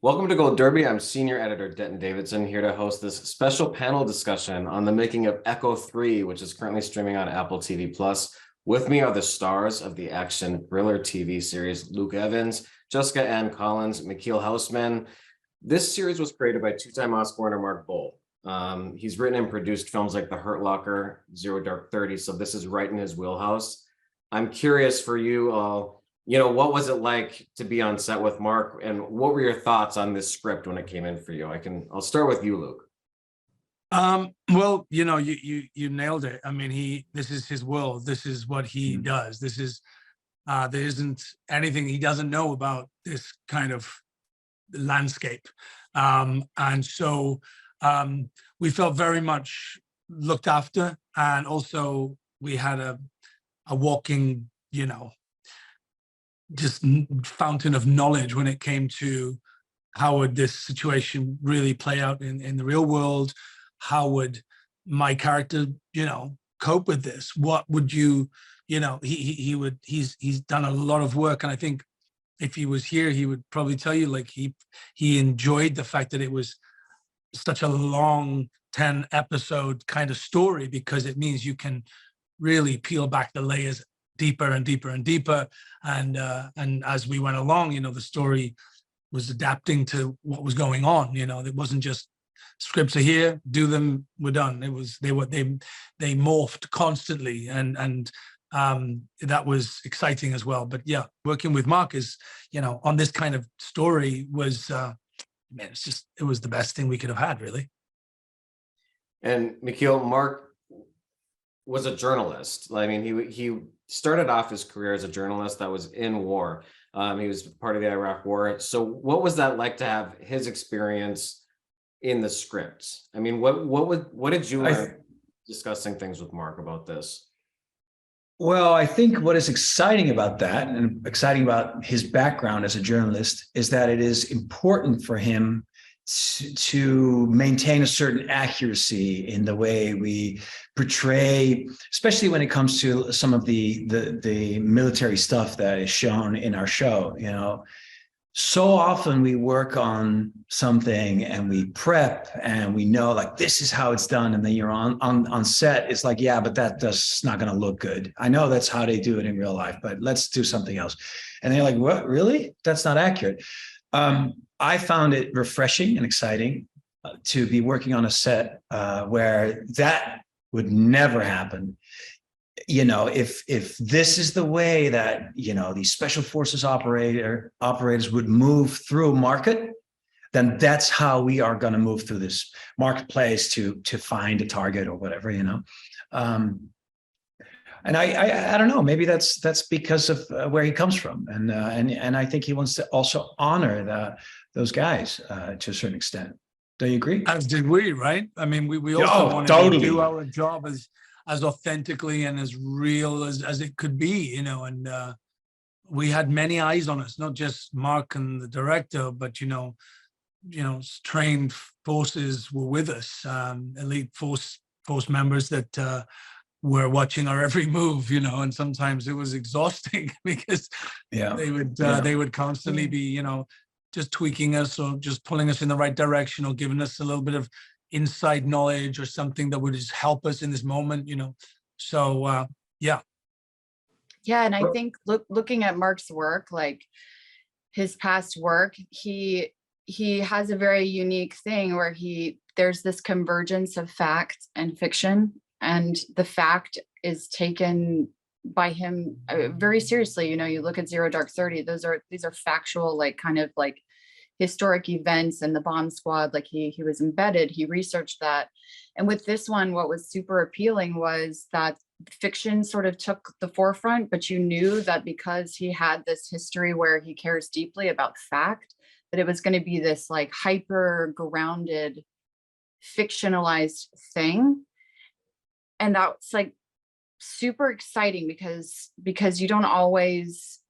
Welcome to Gold Derby. I'm Senior Editor Denton Davidson, here to host this special panel discussion on the making of Echo 3, which is currently streaming on Apple TV+. With me are the stars of the action thriller TV series, Luke Evans, Jessica Ann Collins, Michiel Huisman. This series was created by two-time Oscar winner Mark Boal. He's written and produced films like The Hurt Locker, Zero Dark 30, so this is right in his wheelhouse. I'm curious for you all, what was it like to be on set with Mark, and what were your thoughts on this script when it came in for you? I'll start with you, Luke. Well, you nailed it. I mean, this is his world. This is what he does. There isn't anything he doesn't know about this kind of landscape. And so we felt very much looked after, and also we had a walking, just fountain of knowledge when it came to how would this situation really play out in the real world. How would my character, cope with this? What would he's done a lot of work. And I think if he was here, he would probably tell you, like, he enjoyed the fact that it was such a long 10 episode kind of story, because it means you can really peel back the layers deeper and deeper and deeper. And as we went along, the story was adapting to what was going on. It wasn't just scripts are here, do them, we're done. It was they morphed constantly, and that was exciting as well. But yeah, working with Mark is, on this kind of story was it was the best thing we could have had, really. And Michiel, Mark was a journalist. I mean, he started off his career as a journalist that was in war. He was part of the Iraq War. So what was that like to have his experience in the scripts? I mean, what did you learn discussing things with Mark about this? Well, I think what is exciting about that, and exciting about his background as a journalist, is that it is important for him to maintain a certain accuracy in the way we portray, especially when it comes to some of the military stuff that is shown in our show. So often we work on something and we prep and we know, like, this is how it's done, and then you're on set, it's like, yeah, but that's not going to look good. I know that's how they do it in real life, but let's do something else. And they're like, what, really? That's not accurate. I found it refreshing and exciting to be working on a set where that would never happen. If this is the way that, these special forces operators would move through a market, then that's how we are going to move through this marketplace to find a target or whatever, And I don't know, maybe that's because of where he comes from. And I think he wants to also honor those guys to a certain extent. Do you agree? As did we, right? I mean, we also wanted to do our job as authentically and as real as it could be, and we had many eyes on us, not just Mark and the director, but, trained forces were with us, elite force members that were watching our every move, and sometimes it was exhausting because they would constantly be, just tweaking us or just pulling us in the right direction or giving us a little bit of inside knowledge or something that would just help us in this moment, So, yeah. Yeah, and I think looking at Mark's work, like his past work, he has a very unique thing where there's this convergence of fact and fiction, and the fact is taken by him very seriously. You look at Zero Dark 30, these are factual, like, kind of like historic events, and the bomb squad, like he was embedded, he researched that. And with this one, what was super appealing was that fiction sort of took the forefront, but you knew that because he had this history where he cares deeply about fact, that it was going to be this, like, hyper grounded fictionalized thing. And that's, like, super exciting because you don't always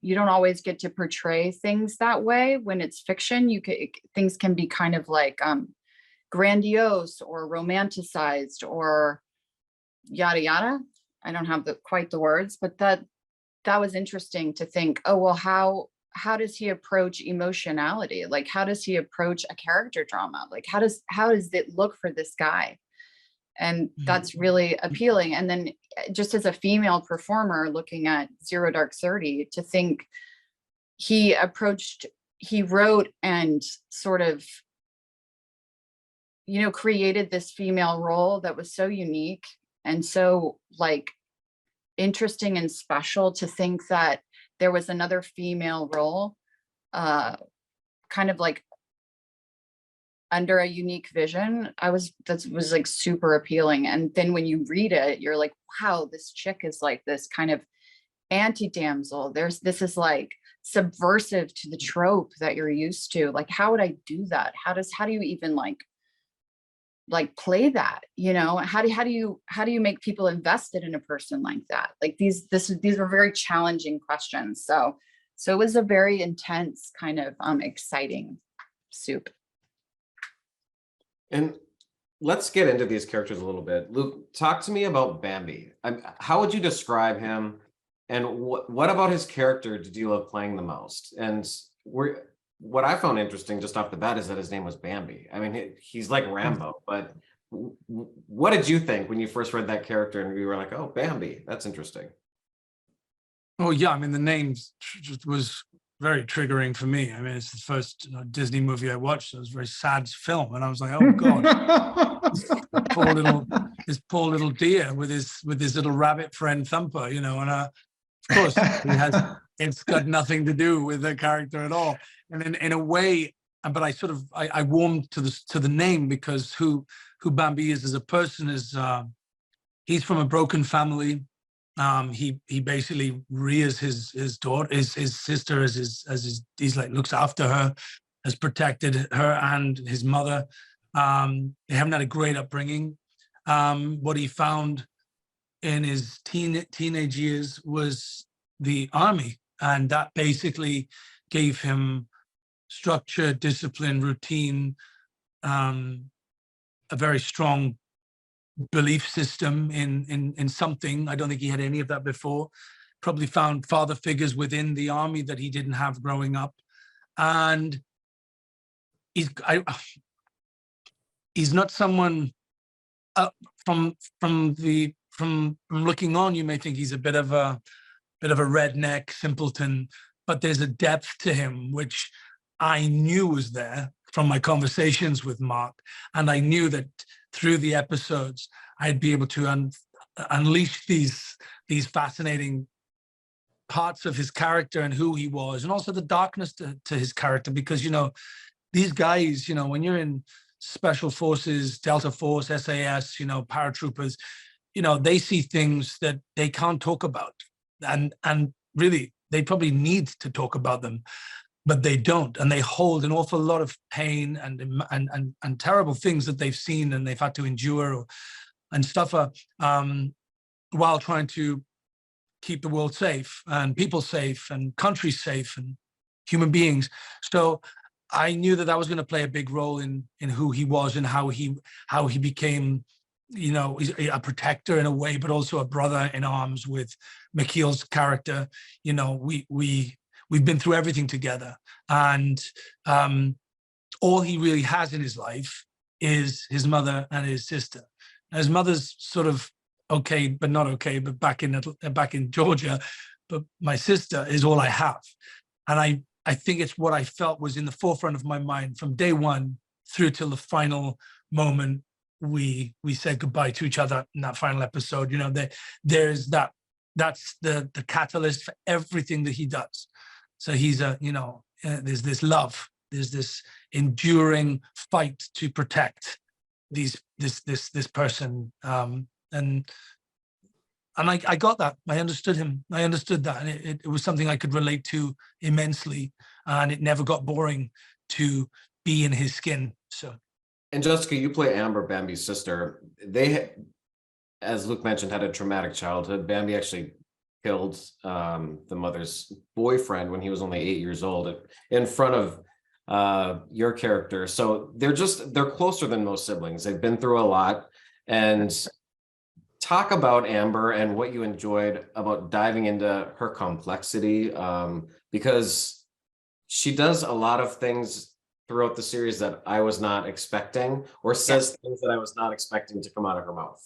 get to portray things that way. When it's fiction, things can be kind of like grandiose or romanticized or yada yada. I don't have quite the words, but that was interesting to think, oh well, he approach emotionality? Like, how does he approach a character drama? Like, how does it look for this guy? And that's really appealing. And then just as a female performer looking at Zero Dark 30, to think he wrote and sort of, you know, created this female role that was so unique and so like interesting and special, to think that there was another female role kind of like under a unique vision. That was like super appealing. And then when you read it, you're like, wow, this chick is like this kind of anti-damsel. This is like subversive to the trope that you're used to. Like, how would I do that? How do you even like play that? You know, how do you make people invested in a person like that? Like these were very challenging questions. So it was a very intense kind of exciting soup. And let's get into these characters a little bit. Luke, talk to me about Bambi. How would you describe him? And what about his character did you love playing the most? And what I found interesting just off the bat is that his name was Bambi. I mean, he's like Rambo, but what did you think when you first read that character and you were like, oh, Bambi, that's interesting? Oh, yeah. I mean, the name just was very triggering for me. I mean, it's the first Disney movie I watched. It was a very sad film. And I was like, oh, God, this poor little deer with his little rabbit friend Thumper, you know, and of course, it's got nothing to do with the character at all. And in a way, but I warmed to the name, because who Bambi is as a person is he's from a broken family. He basically rears his daughter, his sister he's like looks after her, has protected her and his mother. They haven't had a great upbringing. What he found in his teenage years was the army, and that basically gave him structure, discipline, routine, a very strong belief system in something. I don't think he had any of that before. Probably found father figures within the army that he didn't have growing up, and he's not someone from looking on. You may think he's a bit of a redneck simpleton, but there's a depth to him which I knew was there from my conversations with Mark, and I knew that through the episodes I'd be able to unleash these fascinating parts of his character and who he was, and also the darkness to his character. Because, you know, these guys, you know, when you're in special forces, Delta Force, SAS, you know, paratroopers, you know, they see things that they can't talk about, and really they probably need to talk about them, but they don't, and they hold an awful lot of pain and terrible things that they've seen and they've had to endure and stuff while trying to keep the world safe and people safe and countries safe and human beings. So I knew that was going to play a big role in who he was and how he became, you know, a protector in a way, but also a brother in arms with Michiel's character. You know, we've been through everything together, and all he really has in his life is his mother and his sister. Now, his mother's sort of okay, but not okay, but back in Georgia. But my sister is all I have, and I think it's what I felt was in the forefront of my mind from day one through till the final moment we said goodbye to each other in that final episode. You know, there's that's the catalyst for everything that he does. So he's there's this love, there's this enduring fight to protect this person, and I got that. I understood him. I understood that, and it was something I could relate to immensely, and it never got boring to be in his skin. So. And Jessica, you play Amber, Bambi's sister. They, as Luke mentioned, had a traumatic childhood. Bambi actually killed the mother's boyfriend when he was only 8 years old in front of your character. So they're closer than most siblings. They've been through a lot. And talk about Amber and what you enjoyed about diving into her complexity, because she does a lot of things throughout the series that I was not expecting, or says things that I was not expecting to come out of her mouth.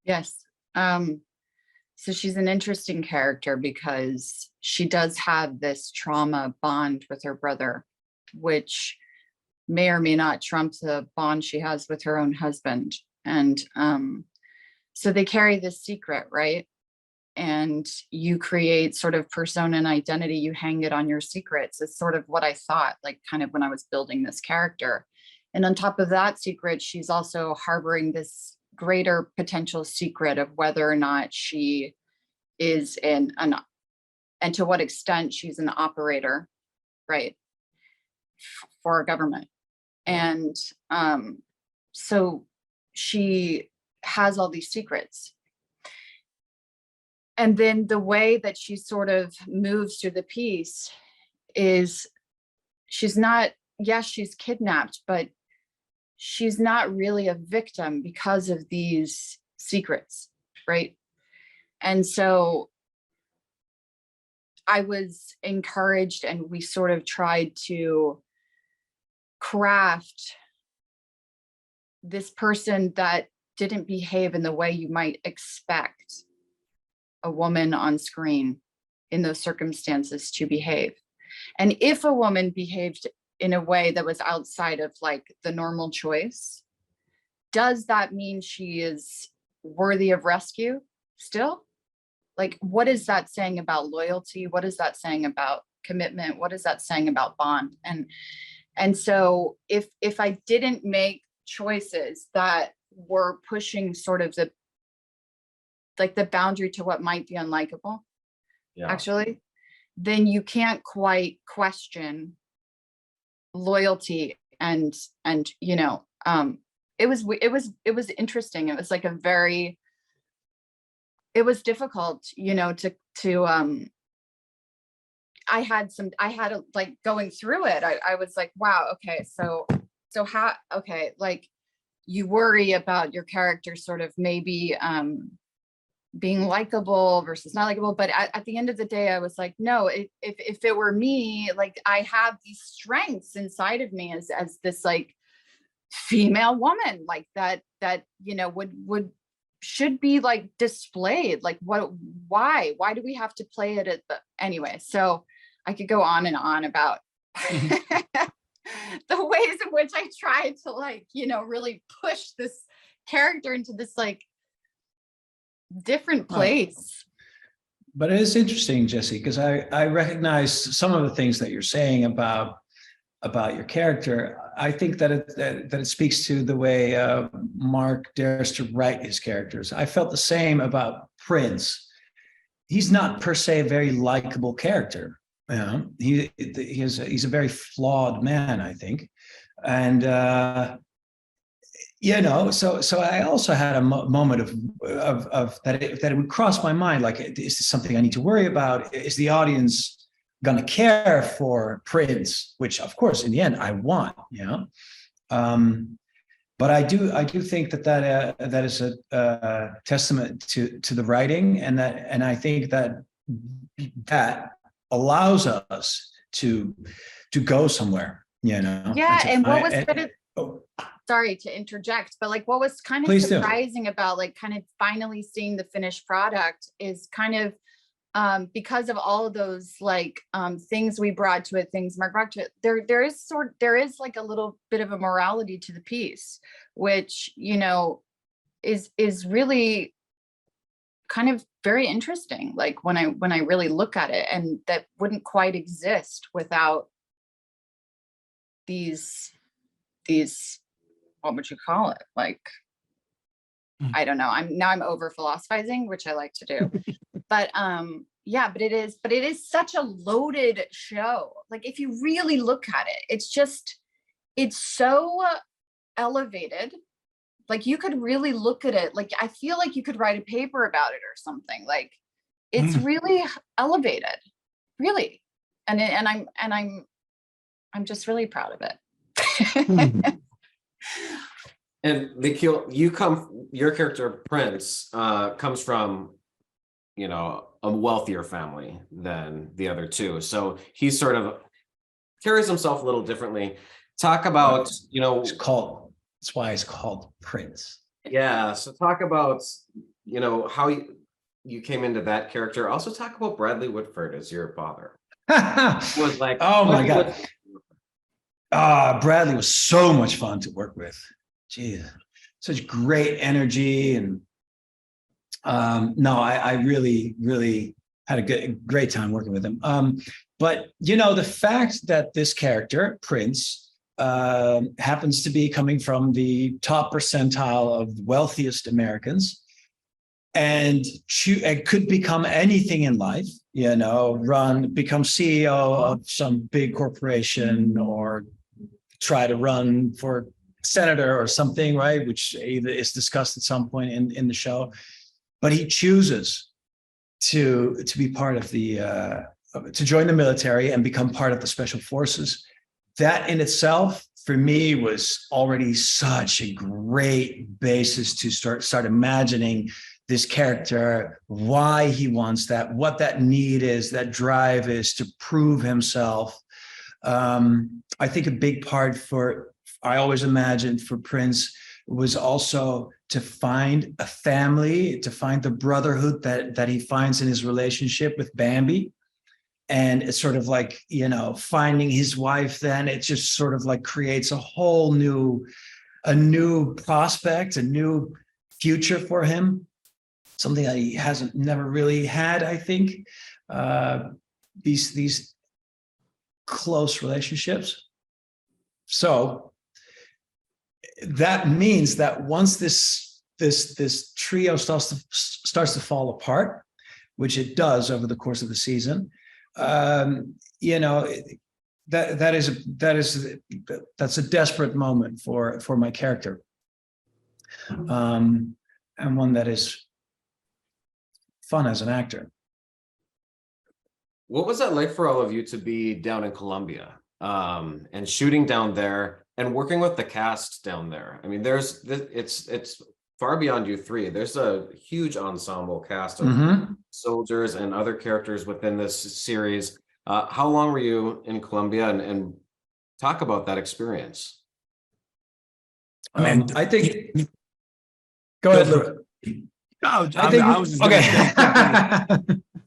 Yes. So she's an interesting character because she does have this trauma bond with her brother, which may or may not trump the bond she has with her own husband. And so they carry this secret, right? And you create sort of persona and identity, you hang it on your secrets. It's sort of what I thought, like kind of when I was building this character. And on top of that secret, she's also harboring this greater potential secret of whether or not she is and to what extent she's an operator, right, for a government. And so she has all these secrets. And then the way that she sort of moves through the piece is she's not, yes, she's kidnapped, but she's not really a victim because of these secrets, right? And so I was encouraged, and we sort of tried to craft this person that didn't behave in the way you might expect a woman on screen in those circumstances to behave. And if a woman behaved in a way that was outside of like the normal choice, does that mean she is worthy of rescue still? Like, what is that saying about loyalty? What is that saying about commitment? What is that saying about bond? And so if I didn't make choices that were pushing sort of the boundary to what might be unlikable, actually, then you can't quite question loyalty. And you know, it was interesting. It was like it was difficult, you know, I had like going through it, I was like, wow, okay, so how, okay, like you worry about your character sort of maybe being likable versus not likable, but at the end of the day, I was like, no, if it were me, like I have these strengths inside of me as this like female woman, like that you know should be like displayed. Like why do we have to play it at anyway? So I could go on and on about the ways in which I tried to like, you know, really push this character into this like different place. But it is interesting, Jesse, because I recognize some of the things that you're saying about your character. I think that it speaks to the way Mark dares to write his characters. I felt the same about Prince. He's not per se a very likable character. You know, he's a very flawed man, I think, and you know, so I also had a moment of that it would cross my mind, like, is this something I need to worry about? Is the audience going to care for Prince, which of course in the end I want, you know, but I do think that is a testament to the writing, and I think that allows us to go somewhere, you know. Yeah, and what was sorry to interject, but like what was kind of surprising about like kind of finally seeing the finished product is kind of because of all of those like things we brought to it, things Mark brought to it, there is like a little bit of a morality to the piece, which, you know, is really kind of very interesting, like when I really look at it, and that wouldn't quite exist without these what would you call it, like I don't know, I'm over philosophizing, which I like to do. But yeah, but it is such a loaded show. Like if you really look at it, it's so elevated. Like you could really look at it, like I feel like you could write a paper about it or something. Like it's really elevated, really. And I'm just really proud of it. And Michiel, your character Prince comes from, you know, a wealthier family than the other two. So he's sort of carries himself a little differently. Talk about, That's why it's called Prince. yeah. So talk about, how you came into that character. Also talk about Bradley Whitford as your father. Was like, oh my God. Bradley was so much fun to work with. Geez, such great energy. And no, I really, really had a great time working with him. But the fact that this character, Prince, happens to be coming from the top percentile of wealthiest Americans, and could become anything in life, become CEO of some big corporation, or try to run for senator or something, right? Which either is discussed at some point in the show. But he chooses to be part of to join the military and become part of the special forces. That in itself, for me, was already such a great basis to start imagining this character, why he wants that, what that need is, that drive is to prove himself. I think a big part I always imagined for Prince was also to find a family, to find the brotherhood that he finds in his relationship with Bambi. And it's sort of like, finding his wife, then it just sort of like creates a whole new prospect, a new future for him. Something that he never really had, I think. These close relationships. So that means that once this trio starts to fall apart, which it does over the course of the season, that's a desperate moment for my character, and one that is fun as an actor. What was that like for all of you to be down in Colombia, and shooting down there and working with the cast down there? I mean, it's far beyond you three. There's a huge ensemble cast of soldiers and other characters within this series. How long were you in Colombia, and talk about that experience? I think. Go ahead, Luke. I was just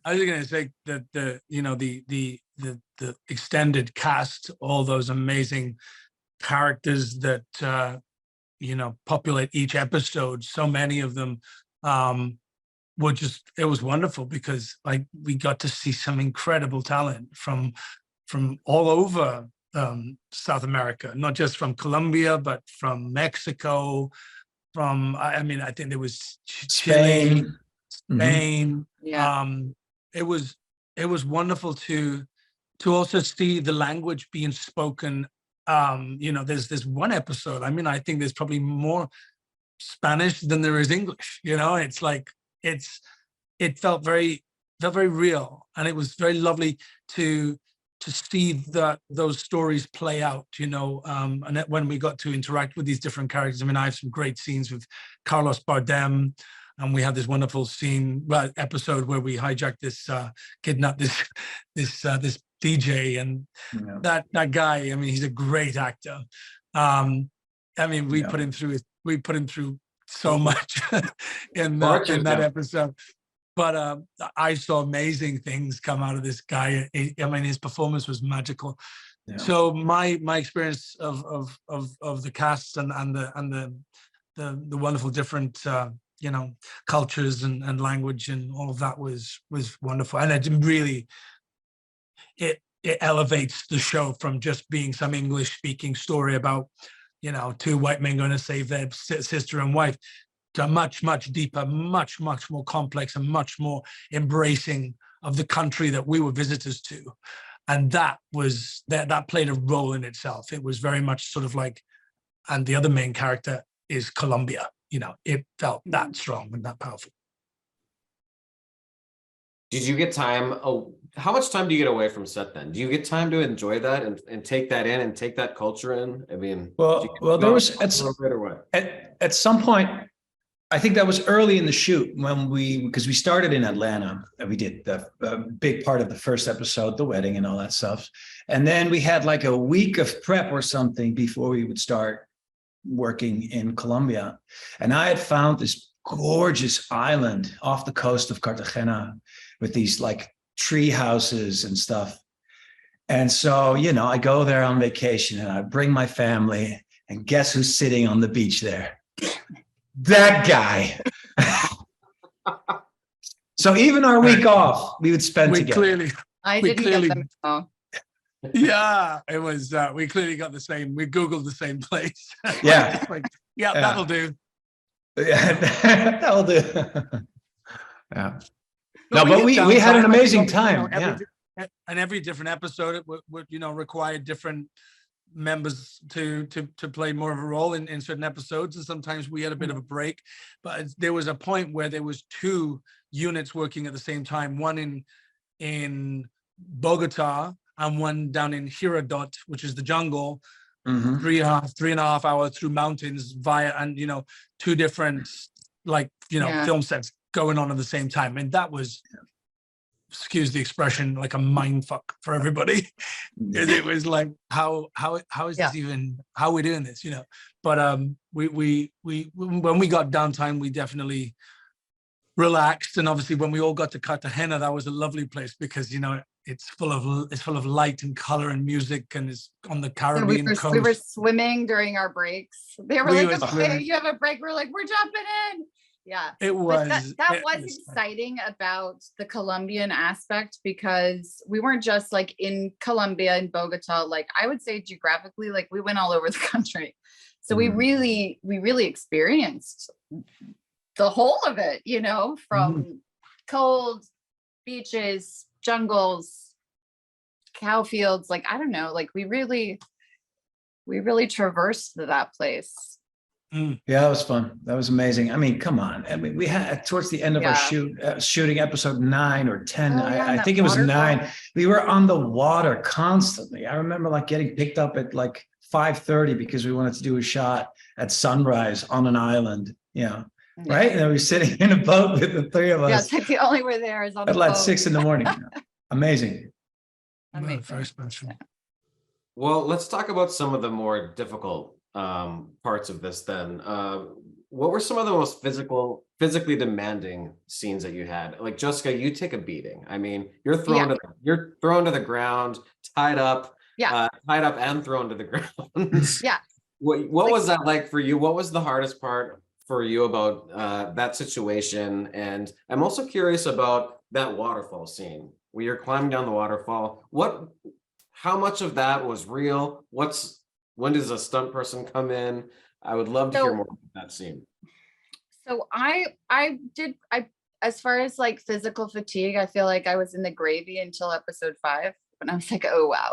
going to say that the extended cast, all those amazing characters that populate each episode, so many of them it was wonderful, because we got to see some incredible talent from all over South America, not just from Colombia, but from Mexico, I think there was Chile, Spain. Yeah. It was wonderful to also see the language being spoken. There's one episode, I think there's probably more Spanish than there is English. It's like it felt very real, and it was very lovely to see those stories play out, and when we got to interact with these different characters. I have some great scenes with Carlos Bardem, and we had this wonderful episode where we kidnapped this DJ, and that guy. He's a great actor. We put him through so much in that episode. But I saw amazing things come out of this guy. His performance was magical. Yeah. So my experience of the cast and the wonderful different cultures and language and all of that was wonderful. And it elevates the show from just being some English speaking story about two white men going to save their sister and wife, to much, much deeper, much, much more complex, and much more embracing of the country that we were visitors to. And that played a role in itself. It was very much sort of like, and the other main character is Colombia. It felt that strong and that powerful. Did you get time? How much time do you get away from set then? Do you get time to enjoy that and take that in and take that culture in? Well, there was at some point, I think that was early in the shoot because we started in Atlanta and we did the big part of the first episode, the wedding and all that stuff. And then we had like a week of prep or something before we would start working in Colombia. And I had found this gorgeous island off the coast of Cartagena with these like tree houses and stuff. And so, I go there on vacation and I bring my family, and guess who's sitting on the beach there? That guy. So even our week off, we would spend together. I didn't get them. Oh. Yeah, it was. We clearly got the same. We Googled the same place. Yeah. Yeah, that'll do. Yeah, that'll do. Yeah. No, we but get we had an downtime, amazing time. And every different episode it would require different members to play more of a role in certain episodes, and sometimes we had a bit of a break, but there was a point where there was 2 units working at the same time, one in Bogota and one down in Hiradot, which is the jungle. 3.5 hours through mountains via, and 2 different film sets going on at the same time, and that was, excuse the expression, like a mind fuck for everybody. It was like, how is this even, how are we doing this, but we when we got downtime, we definitely relaxed. And obviously when we all got to Cartagena, that was a lovely place because it's full of light and color and music, and it's on the Caribbean coast. We were swimming during our breaks. They were okay, you have a break. We're like, we're jumping in. Yeah, it was. That was exciting about the Colombian aspect, because we weren't just like in Colombia, in Bogota. Like I would say geographically, like we went all over the country. So we really experienced the whole of it, from cold beaches, jungles, cow fields. Like, I don't know, like we really traversed that place. Yeah, that was fun. That was amazing. I mean, come on. I mean, we had towards the end of our shooting episode 9 or 10. I think it was 9. We were on the water constantly. I remember like getting picked up at like 5:30 because we wanted to do a shot at sunrise on an island, right? And then we were sitting in a boat with the 3 of us. Yeah, it's like the only way there is on at the like boat. 6 a.m. Amazing. Very special. Well, let's talk about some of the more difficult parts of this then. What were some of the most physically demanding scenes that you had? Like, Jessica, you take a beating. I mean, you're thrown to the ground, tied up and thrown to the ground. Yeah. What was that like for you? What was the hardest part for you about that situation? And I'm also curious about that waterfall scene where you're climbing down the waterfall. How much of that was real? When does a stunt person come in? I would love to hear more about that scene. So I as far as like physical fatigue, I feel like I was in the gravy until episode 5, when I was like, oh wow.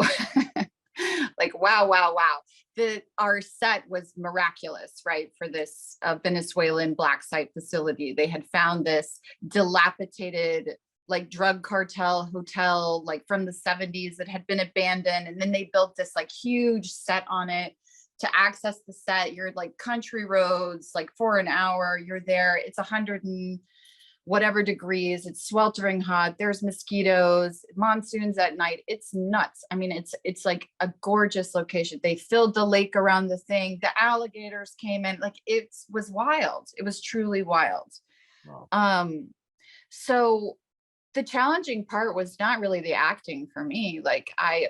Like wow. Our set was miraculous, right? For this Venezuelan black site facility. They had found this dilapidated like drug cartel hotel, like from the 70s, that had been abandoned. And then they built this like huge set on it. To access the set, you're like country roads, like for an hour, you're there. It's 100 and whatever degrees. It's sweltering hot. There's mosquitoes, monsoons at night. It's nuts. I mean, it's like a gorgeous location. They filled the lake around the thing. The alligators came in. Like, it was wild. It was truly wild. Wow. So the challenging part was not really the acting for me. Like I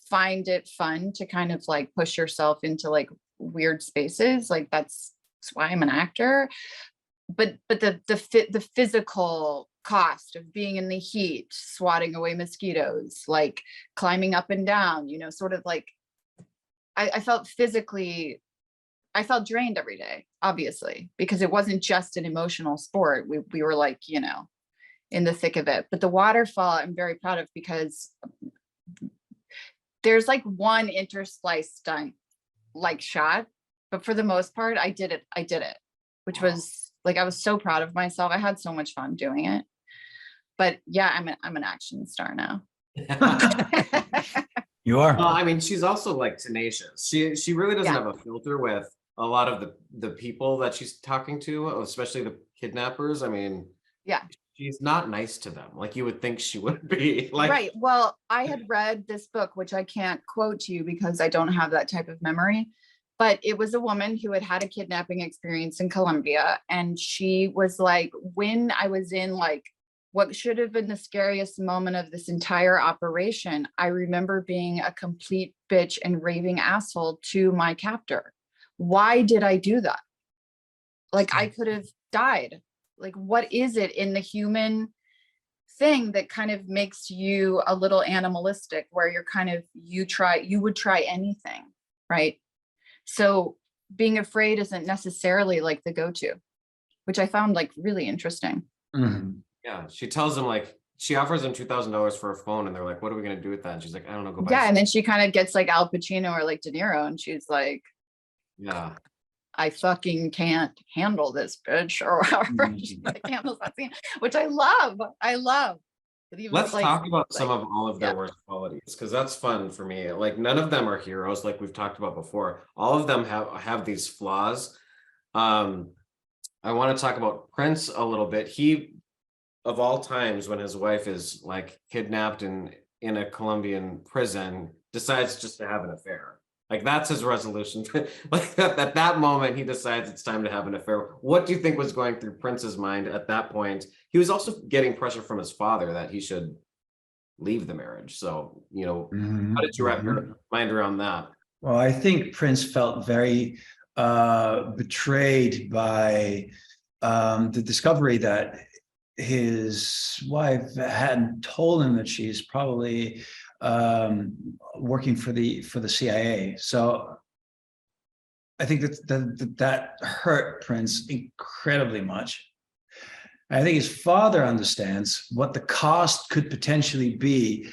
find it fun to kind of like push yourself into like weird spaces. Like that's why I'm an actor. But the physical cost of being in the heat, swatting away mosquitoes, like climbing up and down, sort of like I felt drained every day, obviously, because it wasn't just an emotional sport. We were like, in the thick of it. But the waterfall, I'm very proud of, because there's like one interslice stunt like shot, but for the most part, I did it, which was like, I was so proud of myself. I had so much fun doing it. But yeah, I'm an action star now. You are. I mean, she's also like tenacious. She really doesn't have a filter with a lot of the people that she's talking to, especially the kidnappers. I mean, Yeah. she's not nice to them like you would think she would be. Like, Right. Well, I had read this book, which I can't quote to you because I don't have that type of memory, but it was a woman who had had a kidnapping experience in Colombia. And she was like, when I was in like what should have been the scariest moment of this entire operation, I remember being a complete bitch and raving asshole to my captor. Why did I do that? Like, I could have died. Like, what is it in the human thing that kind of makes you a little animalistic, where you're kind of, you would try anything, right? So being afraid isn't necessarily like the go-to, which I found like really interesting. Mhm. yeah, she tells them like she offers them $2,000 for a phone, and they're like, "What are we gonna do with that?" And she's like, "I don't know, go buy." Yeah, some-" and then she kind of gets like Al Pacino or like De Niro, and she's like, Yeah, I fucking can't handle this, bitch, or however she like handles that scene, which I love. I love. But he was let's like, talk about some of all of their yeah. worst qualities, because that's fun for me. Like, none of them are heroes, like we've talked about before. All of them have these flaws. Um, I want to talk about Prince a little bit. He, of all times, when his wife is like kidnapped and in a Colombian prison, decides just to have an affair. Like, that's his resolution. Like, at that moment, he decides it's time to have an affair. What do you think was going through Prince's mind at that point? He was also getting pressure from his father that he should leave the marriage. So, Mhm. how did you wrap Mhm. your mind around that? Well, I think Prince felt very betrayed by the discovery that his wife hadn't told him that she's probably working for the CIA. So I think that hurt Prince incredibly much. I think his father understands what the cost could potentially be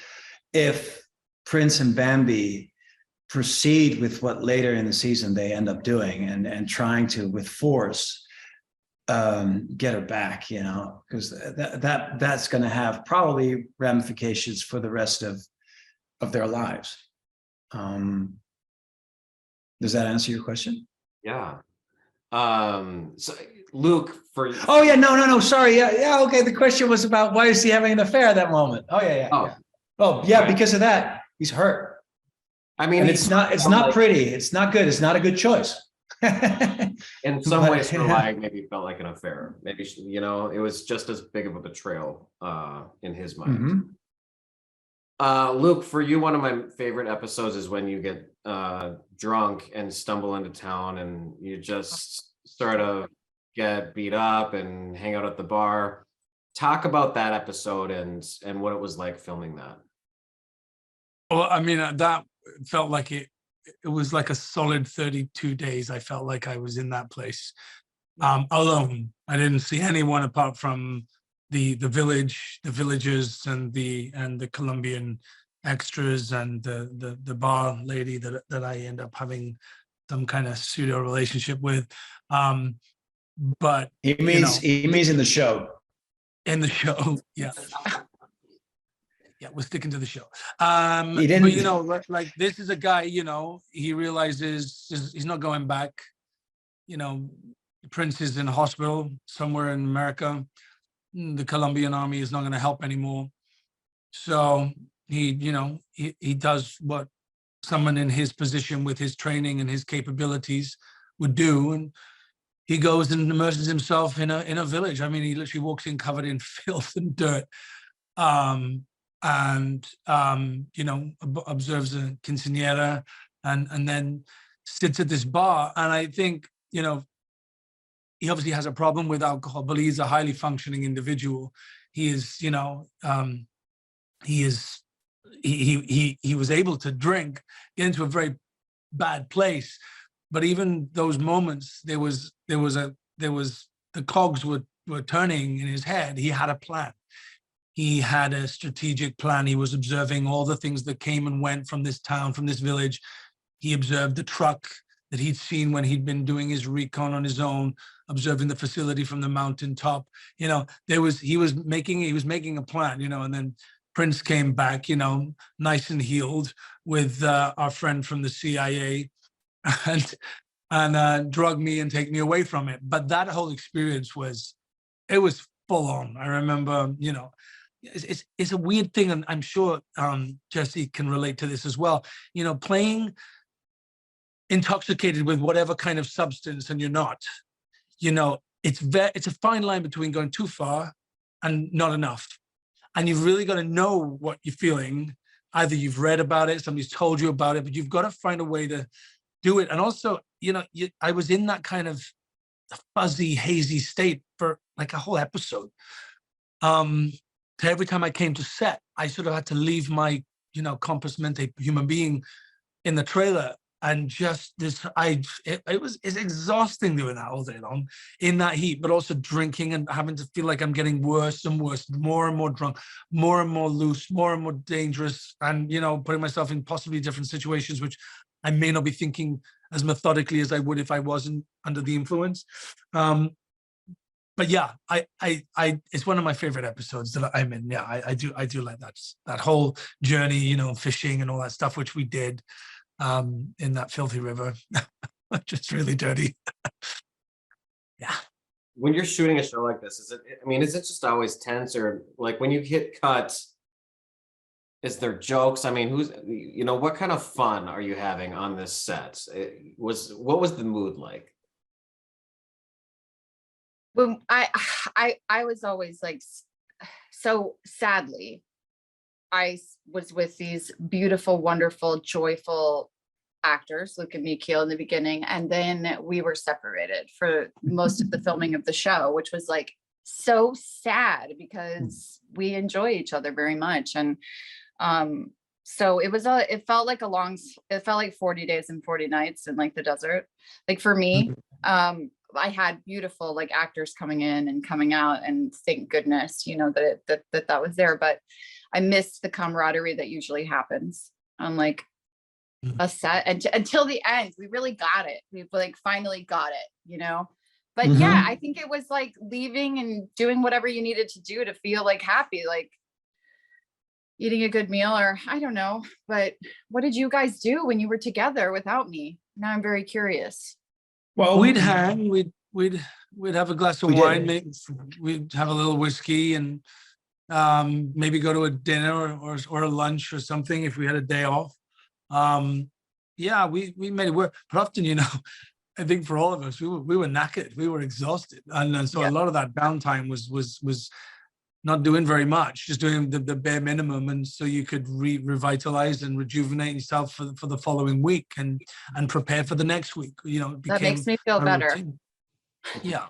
if Prince and Bambi proceed with what later in the season they end up doing and trying to, with force, get her back, because that's going to have probably ramifications for the rest of their lives. Does that answer your question? Yeah. So Luke, for Oh yeah, no, sorry, yeah, okay. The question was about why is he having an affair at that moment? Oh yeah. Oh. Oh yeah, Right. because of that, he's hurt. I mean, And it's not like, pretty. It's not good. It's not a good choice. in some But- ways, her lie maybe felt like an affair. Maybe it was just as big of a betrayal in his mind. Mhm. Luke, for you, one of my favorite episodes is when you get drunk and stumble into town, and you just sort of get beat up and hang out at the bar. Talk about that episode and what it was like filming that. Well, I mean, that felt like it was like a solid 32 days. I felt like I was in that place alone. I didn't see anyone apart from the villagers and the Colombian extras and the bar lady that I end up having some kind of pseudo relationship with. But Emmys in the show. in the show, yeah. Yeah, we're sticking to the show. He didn't- But like this is a guy, he realizes he's not going back. Prince is in a hospital somewhere in America. The Colombian army is not going to help anymore. So he does what someone in his position with his training and his capabilities would do. And he goes and immerses himself in a village. I mean, he literally walks in covered in filth and dirt. Observes a quinceañera and then sits at this bar. And I think, he obviously has a problem with alcohol, but he's a highly functioning individual. He is, he was able to drink, get into a very bad place. But even those moments, there was the cogs were turning in his head. He had a plan. He had a strategic plan. He was observing all the things that came and went from this town, from this village. He observed the truck that he'd seen when he'd been doing his recon on his own, observing the facility from the mountaintop. He was making a plan, and then Prince came back, nice and healed with our friend from the CIA. And and drug me and take me away from it. But that whole experience was full on. I remember, it's a weird thing, and I'm sure Jesse can relate to this as well. Playing intoxicated with whatever kind of substance, and you're not. It's a fine line between going too far and not enough. And you've really got to know what you're feeling. Either you've read about it, somebody's told you about it, but you've got to find a way to do it. And also, I was in that kind of fuzzy, hazy state for like a whole episode. Every time I came to set, I sort of had to leave my, compos mente human being in the trailer. And just this, it's exhausting doing that all day long in that heat, but also drinking and having to feel like I'm getting worse and worse, more and more drunk, more and more loose, more and more dangerous, and, putting myself in possibly different situations, which I may not be thinking as methodically as I would if I wasn't under the influence. But yeah, it's one of my favorite episodes that I'm in. Yeah, I do like that whole journey, fishing and all that stuff, which we did. In that filthy river, just really dirty. Yeah. When you're shooting a show like this, is it just always tense, or like when you hit cut, is there jokes? I mean, what kind of fun are you having on this set? What was the mood like? Well, I was always like, so sadly, I was with these beautiful, wonderful, joyful actors, Luke and Michiel, in the beginning. And then we were separated for most of the filming of the show, which was like so sad because we enjoy each other very much. And so it felt like 40 days and 40 nights in like the desert. Like for me, I had beautiful like actors coming in and coming out, and thank goodness, that was there. But I missed the camaraderie that usually happens on like a set, and until the end, we really got it. We like finally got it, But yeah, I think it was like leaving and doing whatever you needed to do to feel like happy, like eating a good meal, or I don't know. But what did you guys do when you were together without me? Now I'm very curious. Well, we'd hang, we'd have a glass of wine, maybe we'd have a little whiskey, and maybe go to a dinner or a lunch or something if we had a day off. Yeah, we made it work. But often, I think for all of us, we were knackered, we were exhausted, and so a lot of that downtime was not doing very much, just doing the bare minimum, and so you could revitalize and rejuvenate yourself for the following week and prepare for the next week. That makes me feel better. Routine. Yeah,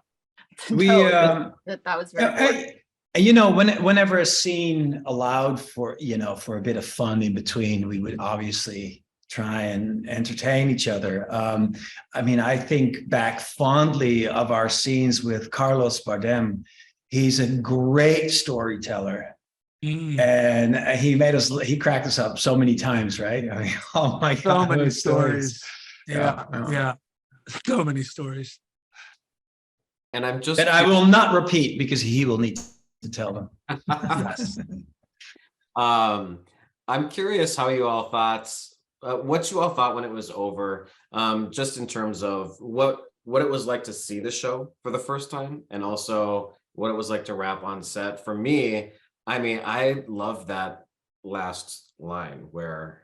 that was very important. Whenever a scene allowed for a bit of fun in between, we would obviously try and entertain each other. I think back fondly of our scenes with Carlos Bardem. He's a great storyteller. And he cracked us up so many times, right? Oh my God. So many stories. Yeah. So many stories. And I will not repeat because he will need to tell them. Yes. I'm curious how you all thought, what you all thought when it was over, just in terms of what it was like to see the show for the first time, and also what it was like to wrap on set. For me, I love that last line where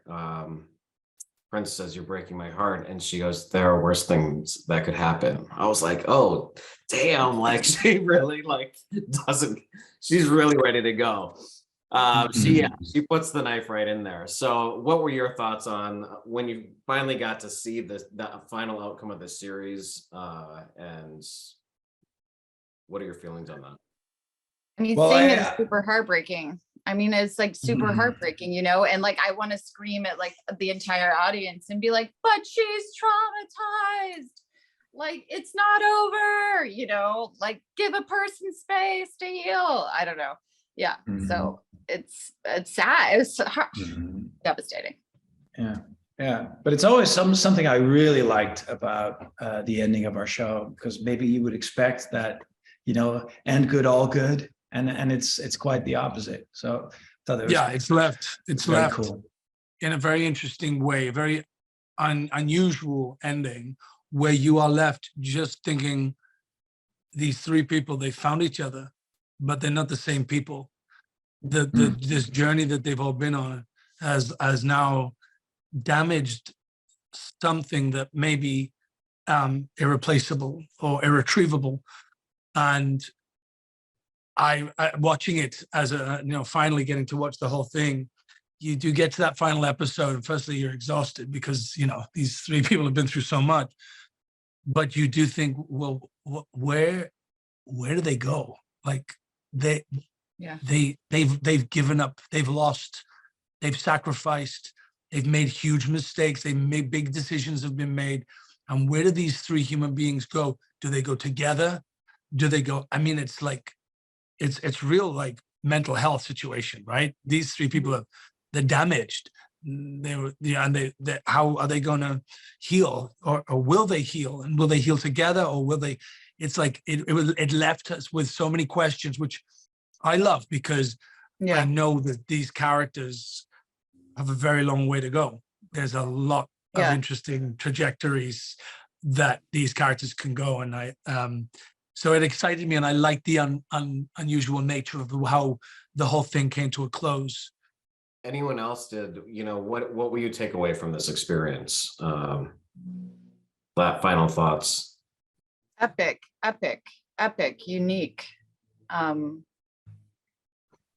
Prince says, "You're breaking my heart," and she goes, "There are worse things that could happen." I was like, oh damn, like she really she's really ready to go. She puts the knife right in there. So what were your thoughts on when you finally got to see the final outcome of the series, and what are your feelings on that? Seeing it is super heartbreaking. It's like super heartbreaking, and like I want to scream at like the entire audience and be like, but she's traumatized. Like, it's not over, like give a person space to heal. I don't know. Yeah. So it's sad. It was devastating. Yeah. But it's always something I really liked about the ending of our show, because maybe you would expect that, end good, all good. And it's quite the opposite. So I thought that was it's left cool. In a very interesting way, a very unusual ending, where you are left just thinking these three people, they found each other, but they're not the same people. This journey that they've all been on has now damaged something that may be irreplaceable or irretrievable. And I watching it as a, finally getting to watch the whole thing, you do get to that final episode, and firstly you're exhausted because these three people have been through so much, but you do think, well, where do they go? Like they've given up, they've lost, they've sacrificed, they've made huge mistakes, they made big decisions have been made. And where do these three human beings go? Do they go together? Do they go? I mean, it's like, it's real like mental health situation, right? These three people they're damaged. How are they going to heal, or will they heal, and will they heal together, or will they? It's like it left us with so many questions, which I love because I know that these characters have a very long way to go. There's a lot of interesting trajectories that these characters can go, and so it excited me, and I like the unusual nature of how the whole thing came to a close. Anyone else did, what will you take away from this experience? Final thoughts. Epic, unique,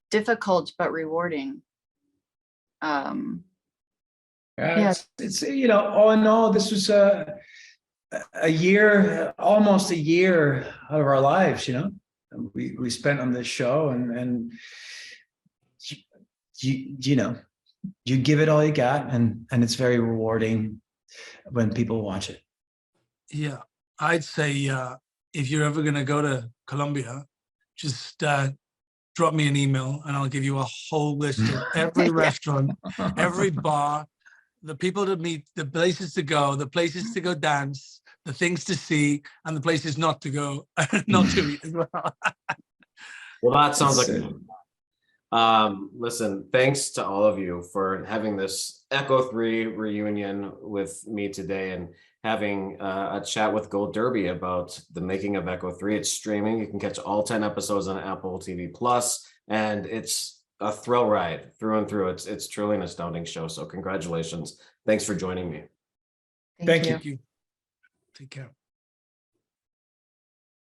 difficult, but rewarding. It's all in all, this was a year, almost a year out of our lives, we spent on this show, and you give it all you got, and it's very rewarding when people watch it. Yeah, I'd say if you're ever going to go to Colombia, just drop me an email and I'll give you a whole list of every restaurant, every bar, the people to meet, the places to go, the places to go dance, the things to see, and the places not to go, not to eat as well. Well, that sounds like listen, thanks to all of you for having this Echo 3 reunion with me today, and having a chat with Gold Derby about the making of Echo 3. It's streaming. You can catch all 10 episodes on Apple TV Plus, and it's a thrill ride through and through. It's truly an astounding show. So congratulations. Thanks for joining me. Thank you. Take care.